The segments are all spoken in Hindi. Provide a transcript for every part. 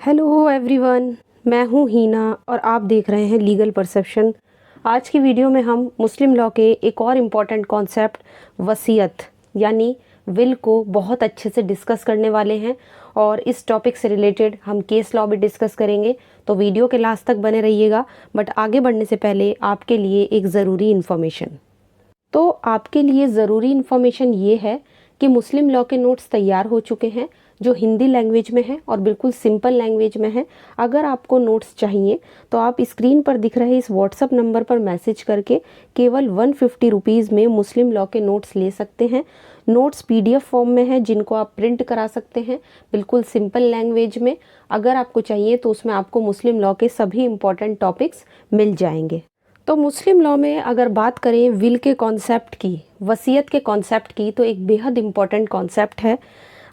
हेलो एवरीवन, मैं हूँ हीना और आप देख रहे हैं लीगल परसेप्शन। आज की वीडियो में हम मुस्लिम लॉ के एक और इम्पॉर्टेंट कॉन्सेप्ट वसीयत यानी विल को बहुत अच्छे से डिस्कस करने वाले हैं और इस टॉपिक से रिलेटेड हम केस लॉ भी डिस्कस करेंगे। तो वीडियो के लास्ट तक बने रहिएगा। बट आगे बढ़ने से पहले आपके लिए एक ज़रूरी इन्फॉर्मेशन। तो आपके लिए ज़रूरी इन्फॉर्मेशन ये है कि मुस्लिम लॉ के नोट्स तैयार हो चुके हैं जो हिंदी लैंग्वेज में है और बिल्कुल सिंपल लैंग्वेज में है। अगर आपको नोट्स चाहिए तो आप स्क्रीन पर दिख रहे इस व्हाट्सअप नंबर पर मैसेज करके केवल 150 रुपीज़ में मुस्लिम लॉ के नोट्स ले सकते हैं। नोट्स पीडीएफ फॉर्म में है जिनको आप प्रिंट करा सकते हैं बिल्कुल सिंपल लैंग्वेज में। अगर आपको चाहिए तो उसमें आपको मुस्लिम लॉ के सभी इंपॉर्टेंट टॉपिक्स मिल जाएंगे। तो मुस्लिम लॉ में अगर बात करें विल के कॉन्सेप्ट की, वसीयत के कॉन्सेप्ट की, तो एक बेहद इम्पॉर्टेंट कॉन्सेप्ट है।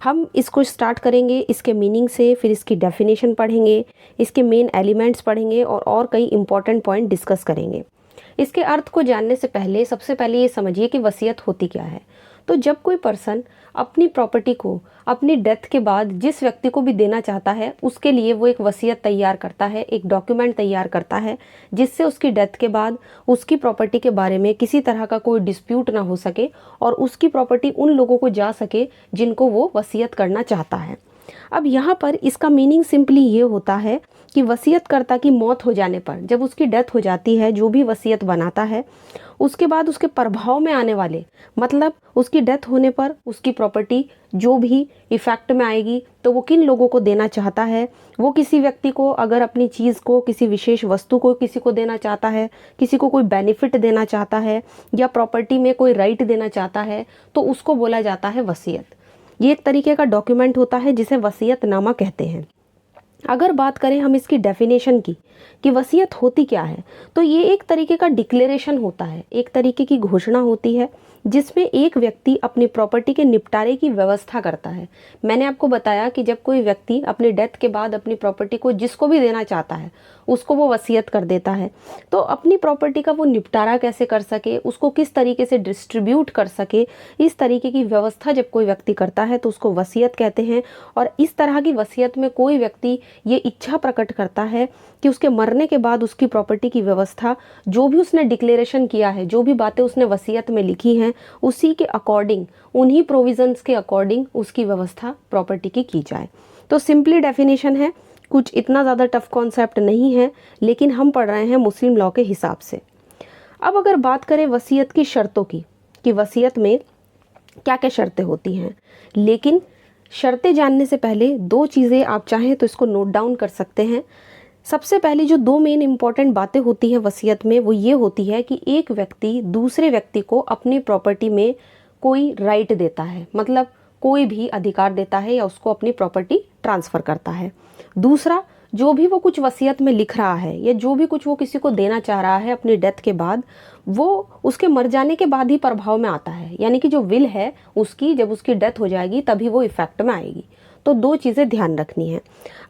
हम इसको स्टार्ट करेंगे इसके मीनिंग से, फिर इसकी डेफिनेशन पढ़ेंगे, इसके मेन एलिमेंट्स पढ़ेंगे और कई इंपॉर्टेंट पॉइंट डिस्कस करेंगे। इसके अर्थ को जानने से पहले सबसे पहले ये समझिए कि वसीयत होती क्या है। तो जब कोई पर्सन अपनी प्रॉपर्टी को अपनी डेथ के बाद जिस व्यक्ति को भी देना चाहता है उसके लिए वो एक वसीयत तैयार करता है, एक डॉक्यूमेंट तैयार करता है जिससे उसकी डेथ के बाद उसकी प्रॉपर्टी के बारे में किसी तरह का कोई डिस्प्यूट ना हो सके और उसकी प्रॉपर्टी उन लोगों को जा सके जिनको वो वसीयत करना चाहता है। अब यहाँ पर इसका मीनिंग सिंपली ये होता है कि वसीयतकर्ता की मौत हो जाने पर, जब उसकी डेथ हो जाती है, जो भी वसीयत बनाता है उसके बाद उसके प्रभाव में आने वाले, मतलब उसकी डेथ होने पर उसकी प्रॉपर्टी जो भी इफेक्ट में आएगी तो वो किन लोगों को देना चाहता है। वो किसी व्यक्ति को अगर अपनी चीज़ को, किसी विशेष वस्तु को किसी को देना चाहता है, किसी को कोई बेनिफिट देना चाहता है या प्रॉपर्टी में कोई राइट देना चाहता है तो उसको बोला जाता है वसीयत। ये एक तरीके का डॉक्यूमेंट होता है जिसे वसीयतनामा कहते हैं। अगर बात करें हम इसकी डेफिनेशन की कि वसीयत होती क्या है, तो ये एक तरीके का डिक्लेरेशन होता है, एक तरीके की घोषणा होती है जिसमें एक व्यक्ति अपनी प्रॉपर्टी के निपटारे की व्यवस्था करता है। मैंने आपको बताया कि जब कोई व्यक्ति अपनी डेथ के बाद अपनी प्रॉपर्टी को जिसको भी देना चाहता है उसको वो वसीयत कर देता है। तो अपनी प्रॉपर्टी का वो निपटारा कैसे कर सके, उसको किस तरीके से डिस्ट्रीब्यूट कर सके, इस तरीके की व्यवस्था जब कोई व्यक्ति करता है तो उसको वसीयत कहते हैं। और इस तरह की वसीयत में कोई व्यक्ति ये इच्छा प्रकट करता है कि उसके मरने के बाद उसकी प्रॉपर्टी की व्यवस्था, जो भी उसने डिक्लेरेशन किया है, जो भी बातें उसने वसीयत में लिखी हैं, उसी के अकॉर्डिंग, उन्हीं प्रोविजंस के अकॉर्डिंग उसकी व्यवस्था प्रॉपर्टी की जाए। तो सिंपली डेफिनेशन है, कुछ इतना ज़्यादा टफ कॉन्सेप्ट नहीं है, लेकिन हम पढ़ रहे हैं मुस्लिम लॉ के हिसाब से। अब अगर बात करें वसीयत की शर्तों की कि वसीयत में क्या क्या शर्तें होती हैं, लेकिन शर्तें जानने से पहले दो चीज़ें आप चाहें तो इसको नोट डाउन कर सकते हैं। सबसे पहले जो दो मेन इंपॉर्टेंट बातें होती हैं वसीयत में, वो ये होती है कि एक व्यक्ति दूसरे व्यक्ति को अपनी प्रॉपर्टी में कोई राइट देता है, मतलब कोई भी अधिकार देता है या उसको अपनी प्रॉपर्टी ट्रांसफ़र करता है। दूसरा, जो भी वो कुछ वसीयत में लिख रहा है या जो भी कुछ वो किसी को देना चाह रहा है अपनी डेथ के बाद, वो उसके मर जाने के बाद ही प्रभाव में आता है। यानी कि जो विल है उसकी, जब उसकी डेथ हो जाएगी तभी वो इफेक्ट में आएगी। तो दो चीज़ें ध्यान रखनी है।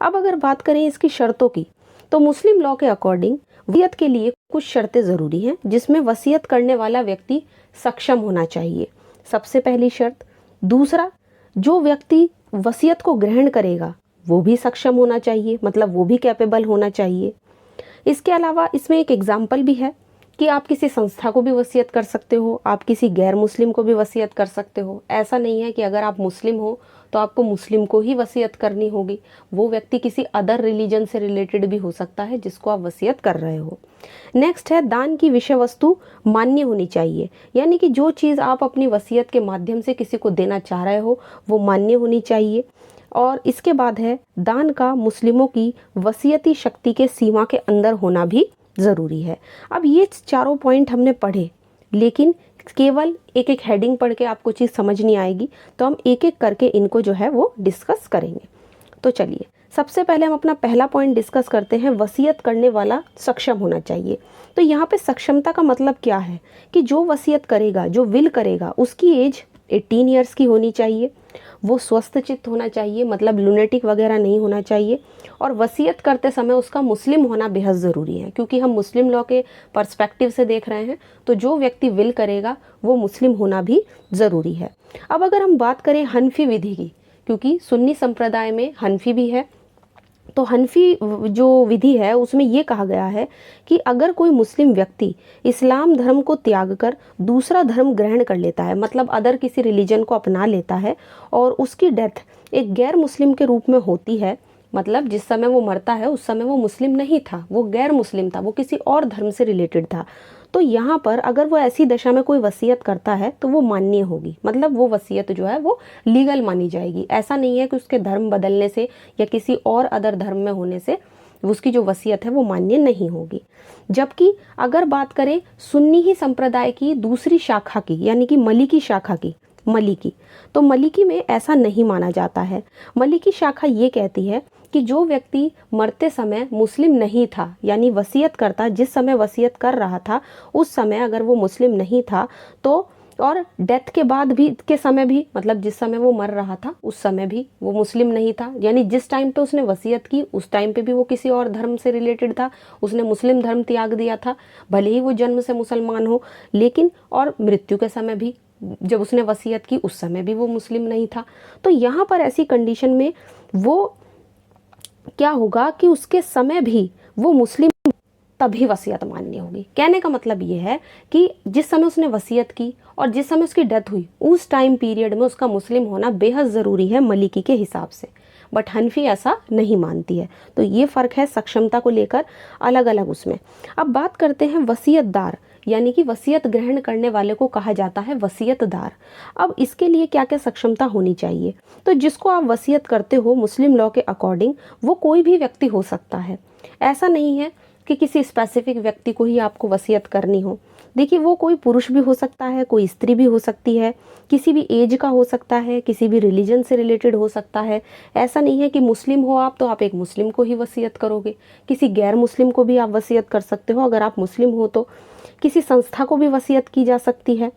अब अगर बात करें इसकी शर्तों की, तो मुस्लिम लॉ के अकॉर्डिंग वसीयत के लिए कुछ शर्तें ज़रूरी हैं जिसमें वसीयत करने वाला व्यक्ति सक्षम होना चाहिए, सबसे पहली शर्त। दूसरा, जो व्यक्ति वसीयत को ग्रहण करेगा वो भी सक्षम होना चाहिए, मतलब वो भी कैपेबल होना चाहिए। इसके अलावा इसमें एक एग्जाम्पल भी है कि आप किसी संस्था को भी वसीयत कर सकते हो, आप किसी गैर मुस्लिम को भी वसीयत कर सकते हो। ऐसा नहीं है कि अगर आप मुस्लिम हो तो आपको मुस्लिम को ही वसीयत करनी होगी, वो व्यक्ति किसी अदर रिलीजन से रिलेटेड भी हो सकता है जिसको आप वसीयत कर रहे हो। नेक्स्ट है, दान की विषय वस्तु मान्य होनी चाहिए, यानी कि जो चीज़ आप अपनी वसीयत के माध्यम से किसी को देना चाह रहे हो वो मान्य होनी चाहिए। और इसके बाद है, दान का मुस्लिमों की वसीयती शक्ति के सीमा के अंदर होना भी ज़रूरी है। अब ये चारों पॉइंट हमने पढ़े, लेकिन केवल एक एक हेडिंग पढ़ के आपको चीज़ समझ नहीं आएगी, तो हम एक एक करके इनको जो है वो डिस्कस करेंगे। तो चलिए, सबसे पहले हम अपना पहला पॉइंट डिस्कस करते हैं, वसीयत करने वाला सक्षम होना चाहिए। तो यहाँ पे सक्षमता का मतलब क्या है कि जो वसीयत करेगा, जो विल करेगा, उसकी एज 18 ईयर्स की होनी चाहिए, वो स्वस्थ चित्त होना चाहिए, मतलब लुनेटिक वगैरह नहीं होना चाहिए, और वसीयत करते समय उसका मुस्लिम होना बेहद ज़रूरी है, क्योंकि हम मुस्लिम लॉ के पर्सपेक्टिव से देख रहे हैं। तो जो व्यक्ति विल करेगा वो मुस्लिम होना भी ज़रूरी है। अब अगर हम बात करें हनफी विधि की, क्योंकि सुन्नी संप्रदाय में हनफी भी है, तो हनफी जो विधि है उसमें ये कहा गया है कि अगर कोई मुस्लिम व्यक्ति इस्लाम धर्म को त्याग कर दूसरा धर्म ग्रहण कर लेता है, मतलब अदर किसी रिलीजन को अपना लेता है और उसकी डेथ एक गैर मुस्लिम के रूप में होती है, मतलब जिस समय वो मरता है उस समय वो मुस्लिम नहीं था, वो गैर मुस्लिम था, वो किसी और धर्म से रिलेटेड था, तो यहाँ पर अगर वो ऐसी दशा में कोई वसीयत करता है तो वो मान्य होगी, मतलब वो वसीयत जो है वो लीगल मानी जाएगी। ऐसा नहीं है कि उसके धर्म बदलने से या किसी और अदर धर्म में होने से उसकी जो वसीयत है वो मान्य नहीं होगी। जबकि अगर बात करें सुन्नी ही संप्रदाय की दूसरी शाखा की, यानी कि मलिकी शाखा की, मलिकी, तो मलिकी में ऐसा नहीं माना जाता है। मलिकी शाखा ये कहती है कि जो व्यक्ति मरते समय मुस्लिम नहीं था, यानी वसीयत करता, जिस समय वसीयत कर रहा था उस समय अगर वो मुस्लिम नहीं था तो, और डेथ के बाद भी के समय भी, मतलब जिस समय वो मर रहा था उस समय भी वो मुस्लिम नहीं था, यानी जिस टाइम पे उसने वसीयत की उस टाइम पे भी वो किसी और धर्म से रिलेटेड था, उसने मुस्लिम धर्म त्याग दिया था, भले ही वो जन्म से मुसलमान हो, लेकिन और मृत्यु के समय भी जब उसने वसीयत की उस समय भी वो मुस्लिम नहीं था। तो यहाँ पर ऐसी कंडीशन में वो क्या होगा कि उसके समय भी वो मुस्लिम, तभी वसीयत मान्य होगी। कहने का मतलब ये है कि जिस समय उसने वसीयत की और जिस समय उसकी डेथ हुई उस टाइम पीरियड में उसका मुस्लिम होना बेहद ज़रूरी है मलिकी के हिसाब से, बट हनफी ऐसा नहीं मानती है। तो ये फ़र्क है सक्षमता को लेकर अलग अलग उसमें। अब बात करते हैं वसीयतदार, यानी कि वसीयत ग्रहण करने वाले को कहा जाता है वसीयतदार। अब इसके लिए क्या क्या सक्षमता होनी चाहिए? तो जिसको आप वसीयत करते हो मुस्लिम लॉ के अकॉर्डिंग वो कोई भी व्यक्ति हो सकता है, ऐसा नहीं है कि किसी स्पेसिफिक व्यक्ति को ही आपको वसीयत करनी हो। देखिए वो कोई पुरुष भी हो सकता है, कोई स्त्री भी हो सकती है, किसी भी एज का हो सकता है, किसी भी रिलीजन से रिलेटेड हो सकता है। ऐसा नहीं है कि मुस्लिम हो आप तो आप एक मुस्लिम को ही वसीयत करोगे, किसी गैर मुस्लिम को भी आप वसीयत कर सकते हो। अगर आप मुस्लिम हो तो किसी संस्था को भी वसीयत की जा सकती है।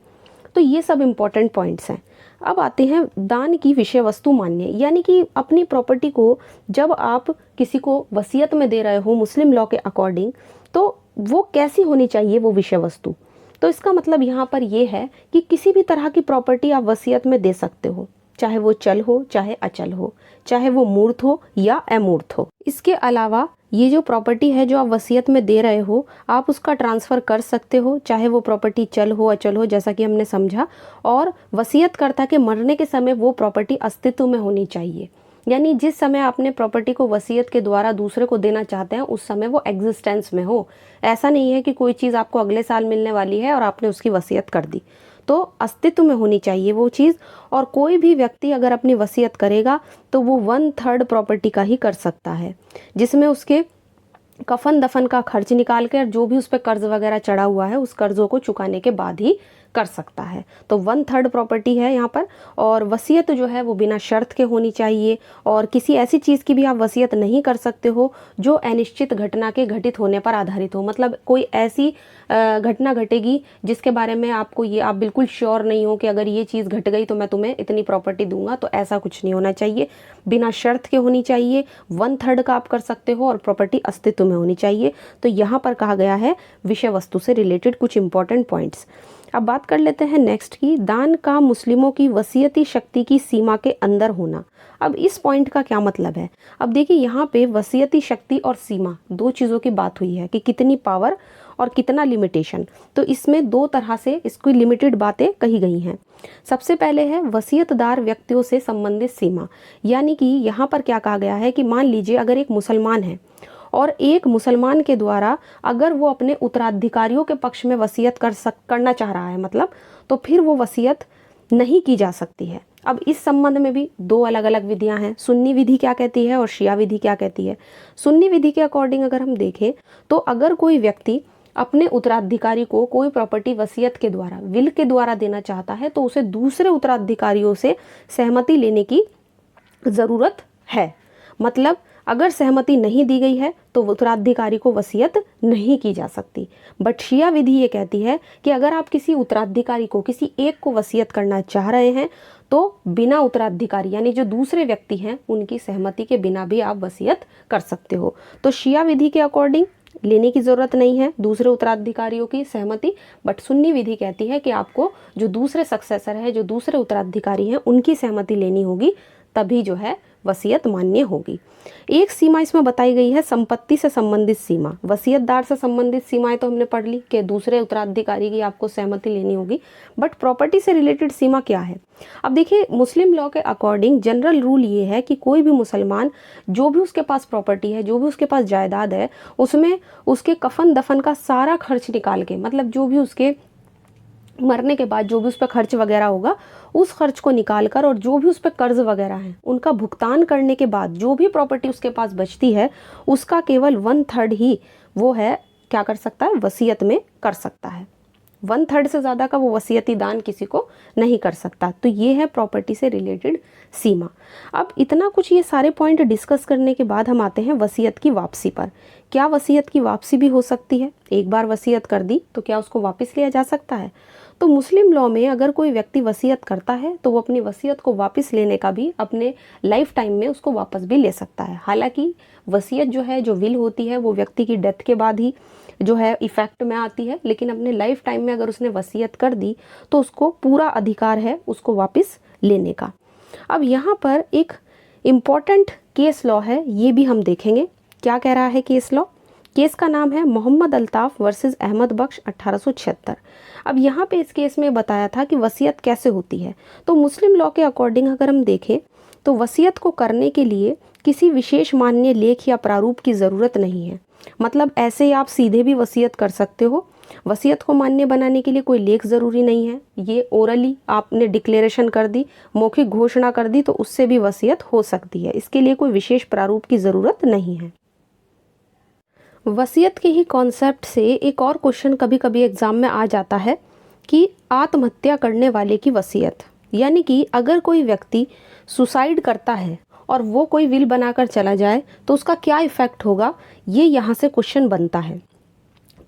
तो ये सब इम्पोर्टेंट पॉइंट्स हैं। अब आते हैं दान की विषय वस्तु मान्य, यानी कि अपनी प्रॉपर्टी को जब आप किसी को वसीयत में दे रहे हो मुस्लिम लॉ के अकॉर्डिंग, तो वो कैसी होनी चाहिए वो विषय वस्तु। तो इसका मतलब यहाँ पर ये है कि किसी भी तरह की प्रॉपर्टी आप वसीयत में दे सकते हो, चाहे वो चल हो चाहे अचल हो, चाहे वो मूर्त हो या अमूर्त हो। इसके अलावा ये जो प्रॉपर्टी है जो आप वसीयत में दे रहे हो आप उसका ट्रांसफ़र कर सकते हो, चाहे वो प्रॉपर्टी चल हो अचल हो, जैसा कि हमने समझा। और वसीयतकर्ता के मरने के समय वो प्रॉपर्टी अस्तित्व में होनी चाहिए, यानी जिस समय आपने प्रॉपर्टी को वसीयत के द्वारा दूसरे को देना चाहते हैं उस समय वो एग्जिस्टेंस में हो। ऐसा नहीं है कि कोई चीज़ आपको अगले साल मिलने वाली है और आपने उसकी वसीयत कर दी, तो अस्तित्व में होनी चाहिए वो चीज़। और कोई भी व्यक्ति अगर अपनी वसीयत करेगा तो वो 1/3 प्रॉपर्टी का ही कर सकता है, जिसमें उसके कफन दफन का खर्च निकाल कर जो भी उस पर कर्ज वगैरह चढ़ा हुआ है उस कर्जों को चुकाने के बाद ही कर सकता है। तो 1/3 प्रॉपर्टी है यहाँ पर। और वसीयत जो है वो बिना शर्त के होनी चाहिए, और किसी ऐसी चीज़ की भी आप वसीयत नहीं कर सकते हो जो अनिश्चित घटना के घटित होने पर आधारित हो। मतलब कोई ऐसी घटना घटेगी जिसके बारे में आपको ये आप बिल्कुल श्योर नहीं हो कि अगर ये चीज़ घट गई तो मैं तुम्हें इतनी प्रॉपर्टी दूंगा, तो ऐसा कुछ नहीं होना चाहिए। बिना शर्त के होनी चाहिए, 1/3 का आप कर सकते हो और प्रॉपर्टी अस्तित्व में होनी चाहिए। तो यहाँ पर कहा गया है विषय वस्तु से रिलेटेड कुछ इंपॉर्टेंट पॉइंट्स। अब बात कर लेते हैं नेक्स्ट की, दान का मुस्लिमों की वसीयती शक्ति की सीमा के अंदर होना। अब इस पॉइंट का क्या मतलब है? अब देखिए यहाँ पे वसीयती शक्ति और सीमा दो चीज़ों की बात हुई है कि कितनी पावर और कितना लिमिटेशन। तो इसमें दो तरह से इसकी लिमिटेड बातें कही गई हैं। सबसे पहले है वसीयतदार व्यक्तियों से संबंधित सीमा, यानी कि यहाँ पर क्या कहा गया है कि मान लीजिए अगर एक मुसलमान है और एक मुसलमान के द्वारा अगर वो अपने उत्तराधिकारियों के पक्ष में वसीयत करना चाह रहा है, मतलब तो फिर वो वसीयत नहीं की जा सकती है। अब इस संबंध में भी दो अलग अलग विधियां हैं, सुन्नी विधि क्या कहती है और शिया विधि क्या कहती है। सुन्नी विधि के अकॉर्डिंग अगर हम देखें तो अगर कोई व्यक्ति अपने उत्तराधिकारी को कोई प्रॉपर्टी वसीयत के द्वारा विल के द्वारा देना चाहता है तो उसे दूसरे उत्तराधिकारियों से सहमति लेने की ज़रूरत है। मतलब अगर सहमति नहीं दी गई है तो उत्तराधिकारी को वसीयत नहीं की जा सकती। बट शिया विधि ये कहती है कि अगर आप किसी उत्तराधिकारी को किसी एक को वसीयत करना चाह रहे हैं तो बिना उत्तराधिकारी यानी जो दूसरे व्यक्ति हैं उनकी सहमति के बिना भी आप वसीयत कर सकते हो। तो शिया विधि के अकॉर्डिंग लेने की ज़रूरत नहीं है दूसरे उत्तराधिकारियों की सहमति, बट सुन्नी विधि कहती है कि आपको जो दूसरे सक्सेसर है, जो दूसरे उत्तराधिकारी हैं, उनकी सहमति लेनी होगी, तभी जो है वसीयत मान्य होगी। एक सीमा इसमें बताई गई है संपत्ति से संबंधित सीमा। वसीयतदार से संबंधित सीमाएं तो हमने पढ़ ली कि दूसरे उत्तराधिकारी की आपको सहमति लेनी होगी, बट प्रॉपर्टी से रिलेटेड सीमा क्या है? अब देखिए, मुस्लिम लॉ के अकॉर्डिंग जनरल रूल ये है कि कोई भी मुसलमान जो भी उसके पास प्रॉपर्टी है, जो भी उसके पास जायदाद है, उसमें उसके कफन दफन का सारा खर्च निकाल के, मतलब जो भी उसके मरने के बाद जो भी उस पर खर्च वगैरह होगा, उस खर्च को निकाल कर और जो भी उस पर कर्ज वगैरह हैं उनका भुगतान करने के बाद जो भी प्रॉपर्टी उसके पास बचती है उसका केवल 1/3 ही वो है क्या कर सकता है, वसीयत में कर सकता है। 1/3 से ज़्यादा का वो वसीयती दान किसी को नहीं कर सकता। तो ये है प्रॉपर्टी से रिलेटेड सीमा। अब इतना कुछ ये सारे पॉइंट डिस्कस करने के बाद हम आते हैं वसीयत की वापसी पर। क्या वसीयत की वापसी भी हो सकती है? एक बार वसीयत कर दी तो क्या उसको वापस लिया जा सकता है? तो मुस्लिम लॉ में अगर कोई व्यक्ति वसीयत करता है तो वो अपनी वसीयत को वापस लेने का भी अपने लाइफ टाइम में उसको वापस भी ले सकता है। हालांकि वसीयत जो है, जो विल होती है, वो व्यक्ति की डेथ के बाद ही जो है इफेक्ट में आती है, लेकिन अपने लाइफ टाइम में अगर उसने वसीयत कर दी तो उसको पूरा अधिकार है उसको वापस लेने का। अब यहाँ पर एक इम्पॉर्टेंट केस लॉ है, ये भी हम देखेंगे। क्या कह रहा है केस लॉ? केस का नाम है मोहम्मद अल्ताफ वर्सेस अहमद बख्श 1876। अब यहाँ पे इस केस में बताया था कि वसीयत कैसे होती है। तो मुस्लिम लॉ के अकॉर्डिंग अगर हम देखें तो वसीयत को करने के लिए किसी विशेष मान्य लेख या प्रारूप की ज़रूरत नहीं है। मतलब ऐसे ही आप सीधे भी वसीयत कर सकते हो। वसीयत को मान्य बनाने के लिए कोई लेख ज़रूरी नहीं है। ये ओरली आपने डिक्लेरेशन कर दी, मौखिक घोषणा कर दी, तो उससे भी वसीयत हो सकती है। इसके लिए कोई विशेष प्रारूप की ज़रूरत नहीं है। वसीयत के ही कॉन्सेप्ट से एक और क्वेश्चन कभी कभी एग्ज़ाम में आ जाता है कि आत्महत्या करने वाले की वसीयत, यानी कि अगर कोई व्यक्ति सुसाइड करता है और वो कोई विल बनाकर चला जाए तो उसका क्या इफ़ेक्ट होगा, ये यहाँ से क्वेश्चन बनता है।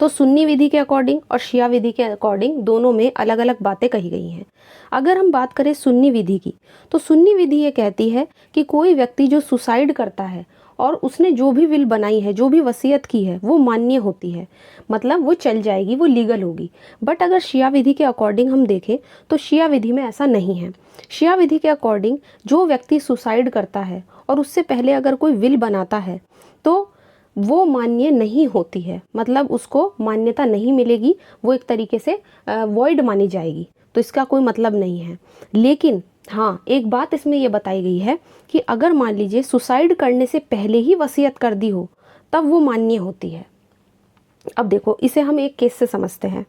तो सुन्नी विधि के अकॉर्डिंग और शिया विधि के अकॉर्डिंग दोनों में अलग अलग बातें कही गई हैं। अगर हम बात करें सुन्नी विधि की, तो सुन्नी विधि ये कहती है कि कोई व्यक्ति जो सुसाइड करता है और उसने जो भी विल बनाई है, जो भी वसीयत की है, वो मान्य होती है, मतलब वो चल जाएगी, वो लीगल होगी। बट अगर शिया विधि के अकॉर्डिंग हम देखें तो शिया विधि में ऐसा नहीं है। शिया विधि के अकॉर्डिंग जो व्यक्ति सुसाइड करता है और उससे पहले अगर कोई विल बनाता है तो वो मान्य नहीं होती है, मतलब उसको मान्यता नहीं मिलेगी, वो एक तरीके से वॉइड मानी जाएगी। तो इसका कोई मतलब नहीं है। लेकिन हाँ, एक बात इसमें ये बताई गई है कि अगर मान लीजिए सुसाइड करने से पहले ही वसीयत कर दी हो तब वो मान्य होती है। अब देखो, इसे हम एक केस से समझते हैं।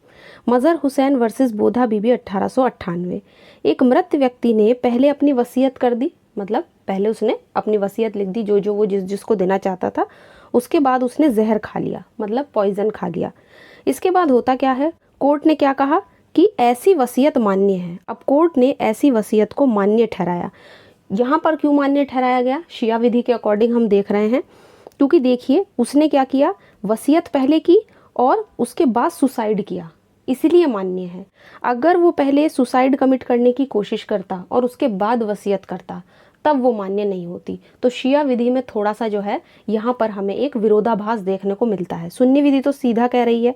मज़हर हुसैन वर्सेस बोधा बीबी 1898। एक मृत व्यक्ति ने पहले अपनी वसीयत कर दी, मतलब पहले उसने अपनी वसीयत लिख दी जो वो जिसको देना चाहता था। उसके बाद उसने जहर खा लिया, मतलब पॉइजन खा लिया। इसके बाद होता क्या है, कोर्ट ने क्या कहा कि ऐसी वसीयत मान्य है। अब कोर्ट ने ऐसी वसीयत को मान्य ठहराया। यहाँ पर क्यों मान्य ठहराया गया? शिया विधि के अकॉर्डिंग हम देख रहे हैं, क्योंकि देखिए उसने क्या किया, वसीयत पहले की और उसके बाद सुसाइड किया, इसलिए मान्य है। अगर वो पहले सुसाइड कमिट करने की कोशिश करता और उसके बाद वसीयत करता तब वो मान्य नहीं होती। तो शिया विधि में थोड़ा सा जो है यहाँ पर हमें एक विरोधाभास देखने को मिलता है। सुन्नी विधि तो सीधा कह रही है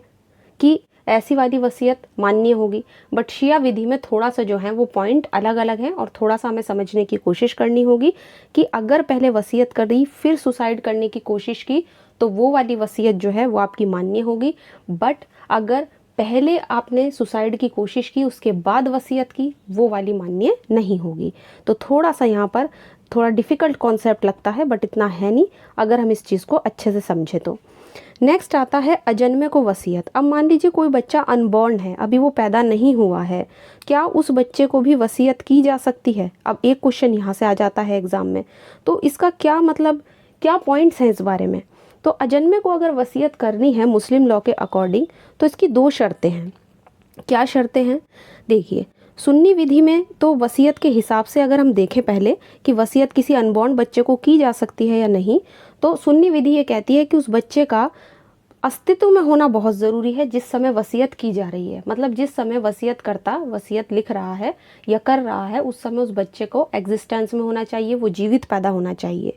कि ऐसी वाली वसीयत मान्य होगी, बट शिया विधि में थोड़ा सा जो है वो पॉइंट अलग अलग हैं और थोड़ा सा हमें समझने की कोशिश करनी होगी कि अगर पहले वसीयत कर दी फिर सुसाइड करने की कोशिश की तो वो वाली वसीयत जो है वो आपकी मान्य होगी। बट अगर पहले आपने सुसाइड की कोशिश की उसके बाद वसीयत की, वो वाली मान्य नहीं होगी। तो थोड़ा सा यहाँ पर थोड़ा डिफ़िकल्ट कॉन्सेप्ट लगता है, बट इतना है नहीं अगर हम इस चीज़ को अच्छे से समझे तो। नेक्स्ट आता है अजन्मे को वसीयत। अब मान लीजिए कोई बच्चा अनबॉर्न है, अभी वो पैदा नहीं हुआ है, क्या उस बच्चे को भी वसीयत की जा सकती है? अब एक क्वेश्चन यहाँ से आ जाता है एग्ज़ाम में, तो इसका क्या मतलब, क्या पॉइंट्स हैं इस बारे में? तो अजन्मे को अगर वसीयत करनी है मुस्लिम लॉ के अकॉर्डिंग तो इसकी 2 शर्तें हैं। क्या शर्तें हैं? देखिए, सुन्नी विधि में तो वसीयत के हिसाब से अगर हम देखें पहले कि वसीयत किसी अनबॉर्न बच्चे को की जा सकती है या नहीं, तो सुन्नी विधि ये कहती है कि उस बच्चे का अस्तित्व में होना बहुत ज़रूरी है जिस समय वसीयत की जा रही है। मतलब जिस समय वसीयत करता वसीयत लिख रहा है या कर रहा है उस समय उस बच्चे को एग्जिस्टेंस में होना चाहिए, वो जीवित पैदा होना चाहिए,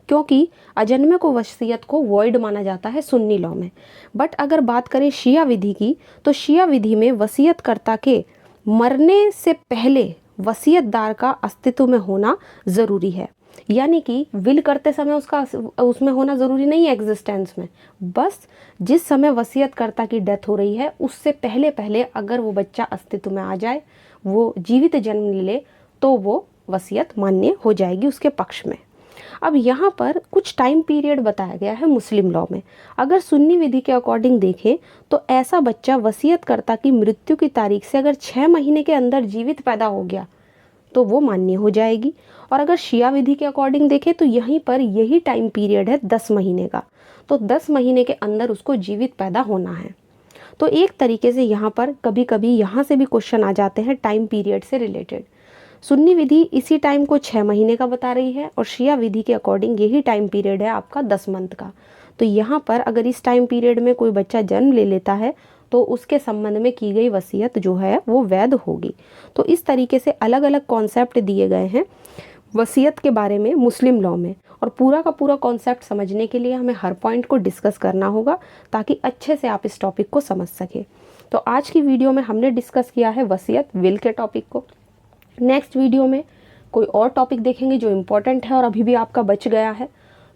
क्योंकि अजन्मे को वसीयत को वॉइड माना जाता है सुन्नी लॉ में। बट अगर बात करें शिया विधि की, तो शिया विधि में वसीयतकर्ता के मरने से पहले वसीयतदार का अस्तित्व में होना ज़रूरी है। यानी कि विल करते समय उसका उसमें होना ज़रूरी नहीं है एग्जिस्टेंस में, बस जिस समय वसीयतकर्ता की डेथ हो रही है उससे पहले पहले अगर वो बच्चा अस्तित्व में आ जाए, वो जीवित जन्म ले, तो वो वसीयत मान्य हो जाएगी उसके पक्ष में। अब यहाँ पर कुछ टाइम पीरियड बताया गया है मुस्लिम लॉ में। अगर सुन्नी विधि के अकॉर्डिंग देखें तो ऐसा बच्चा वसीयतकर्ता की मृत्यु की तारीख से अगर 6 महीने के अंदर जीवित पैदा हो गया तो वो मान्य हो जाएगी। और अगर शिया विधि के अकॉर्डिंग देखें तो यहीं पर यही टाइम पीरियड है 10 महीने का, तो 10 महीने के अंदर उसको जीवित पैदा होना है। तो एक तरीके से यहाँ पर कभी कभी यहाँ से भी क्वेश्चन आ जाते हैं टाइम पीरियड से रिलेटेड। सुन्नी विधि इसी टाइम को 6 महीने का बता रही है और शिया विधि के अकॉर्डिंग यही टाइम पीरियड है आपका 10 मंथ का। तो यहाँ पर अगर इस टाइम पीरियड में कोई बच्चा जन्म ले लेता है तो उसके संबंध में की गई वसीयत जो है वो वैध होगी। तो इस तरीके से अलग अलग कॉन्सेप्ट दिए गए हैं वसीयत के बारे में मुस्लिम लॉ में, और पूरा का पूरा कॉन्सेप्ट समझने के लिए हमें हर पॉइंट को डिस्कस करना होगा ताकि अच्छे से आप इस टॉपिक को समझ सकें। तो आज की वीडियो में हमने डिस्कस किया है वसीयत, विल के टॉपिक को। नेक्स्ट वीडियो में कोई और टॉपिक देखेंगे जो इम्पोर्टेंट है और अभी भी आपका बच गया है,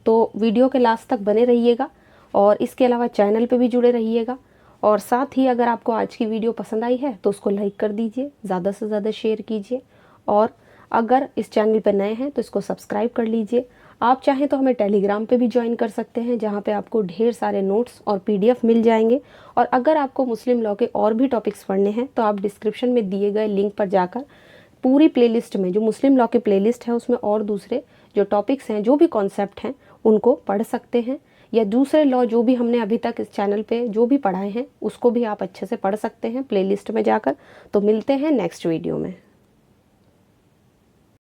तो वीडियो के लास्ट तक बने रहिएगा और इसके अलावा चैनल पे भी जुड़े रहिएगा। और साथ ही अगर आपको आज की वीडियो पसंद आई है तो उसको लाइक कर दीजिए, ज़्यादा से ज़्यादा शेयर कीजिए, और अगर इस चैनल पर नए हैं तो इसको सब्सक्राइब कर लीजिए। आप चाहें तो हमें टेलीग्राम पे भी ज्वाइन कर सकते हैं जहाँ पे आपको ढेर सारे नोट्स और PDF मिल जाएंगे। और अगर आपको मुस्लिम लॉ के और भी टॉपिक्स पढ़ने हैं तो आप डिस्क्रिप्शन में दिए गए लिंक पर जाकर पूरी प्लेलिस्ट में जो मुस्लिम लॉ की प्लेलिस्ट है उसमें और दूसरे जो टॉपिक्स हैं, जो भी कॉन्सेप्ट हैं, उनको पढ़ सकते हैं, या दूसरे लॉ जो भी हमने अभी तक इस चैनल पे जो भी पढ़ाए हैं उसको भी आप अच्छे से पढ़ सकते हैं प्लेलिस्ट में जाकर। तो मिलते हैं नेक्स्ट वीडियो में।